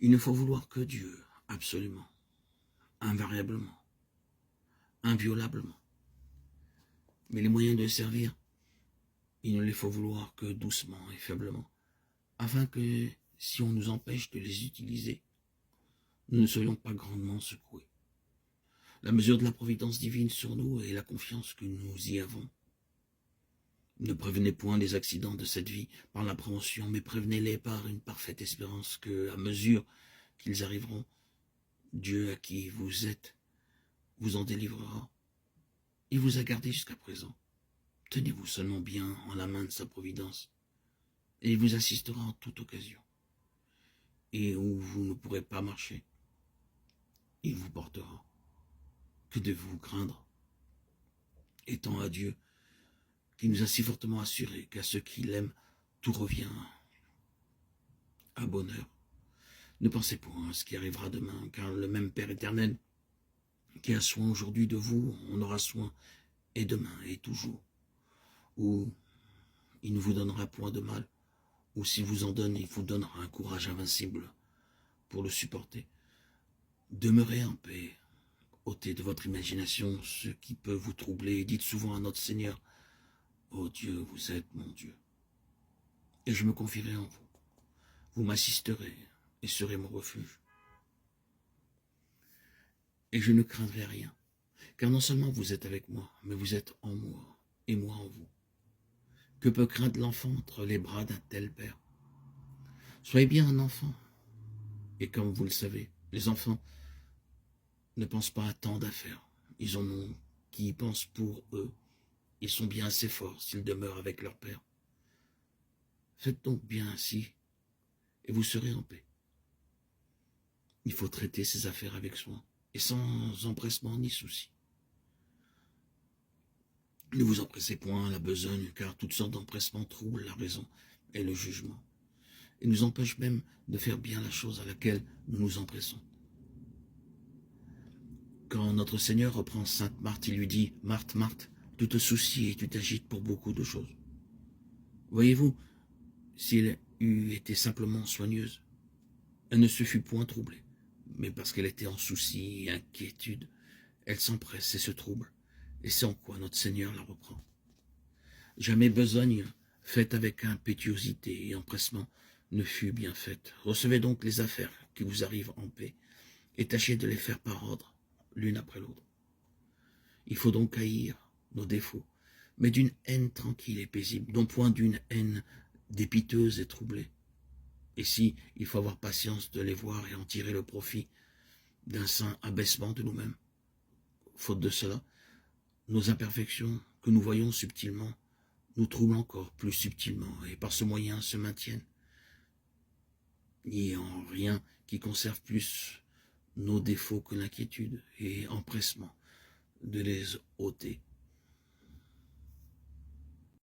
Il ne faut vouloir que Dieu, absolument, invariablement, inviolablement. Mais les moyens de le servir, il ne les faut vouloir que doucement et faiblement, afin que, si on nous empêche de les utiliser, nous ne soyons pas grandement secoués. La mesure de la providence divine sur nous et la confiance que nous y avons. Ne prévenez point les accidents de cette vie par l'appréhension, mais prévenez-les par une parfaite espérance que, à mesure qu'ils arriveront, Dieu à qui vous êtes vous en délivrera. Il vous a gardé jusqu'à présent. Tenez-vous seulement bien en la main de sa providence, et il vous assistera en toute occasion. Et où vous ne pourrez pas marcher, il vous portera. Que devez-vous craindre, étant à Dieu, qui nous a si fortement assuré qu'à ceux qui l'aiment, tout revient à bonheur. Ne pensez point à ce qui arrivera demain, car le même Père éternel qui a soin aujourd'hui de vous, en aura soin et demain et toujours. Ou il ne vous donnera point de mal, ou s'il vous en donne, il vous donnera un courage invincible pour le supporter. Demeurez en paix, ôtez de votre imagination ce qui peut vous troubler, et dites souvent à notre Seigneur, « Ô Dieu, vous êtes mon Dieu, et je me confierai en vous. Vous m'assisterez et serez mon refuge. Et je ne craindrai rien, car non seulement vous êtes avec moi, mais vous êtes en moi, et moi en vous. Que peut craindre l'enfant entre les bras d'un tel père? Soyez bien un enfant, et comme vous le savez, les enfants ne pensent pas à tant d'affaires. Ils en ont qui y pensent pour eux. Ils sont bien assez forts s'ils demeurent avec leur père. Faites donc bien ainsi, et vous serez en paix. Il faut traiter ces affaires avec soin, et sans empressement ni souci. Ne vous empressez point à la besogne, car toutes sortes d'empressements troublent la raison et le jugement, et nous empêchent même de faire bien la chose à laquelle nous nous empressons. Quand notre Seigneur reprend Sainte Marthe, il lui dit « Marthe, Marthe, tu te soucies et tu t'agites pour beaucoup de choses. » Voyez-vous, si elle eût été simplement soigneuse, elle ne se fût point troublée, mais parce qu'elle était en souci et inquiétude, elle s'empresse et se trouble, et c'est en quoi notre Seigneur la reprend. Jamais besogne faite avec impétuosité et empressement ne fut bien faite. Recevez donc les affaires qui vous arrivent en paix, et tâchez de les faire par ordre, l'une après l'autre. Il faut donc haïr nos défauts, mais d'une haine tranquille et paisible, non point d'une haine dépiteuse et troublée. Et si il faut avoir patience de les voir et en tirer le profit d'un saint abaissement de nous-mêmes, faute de cela, nos imperfections que nous voyons subtilement nous troublent encore plus subtilement et par ce moyen se maintiennent. Ni en rien qui conserve plus nos défauts que l'inquiétude et empressement de les ôter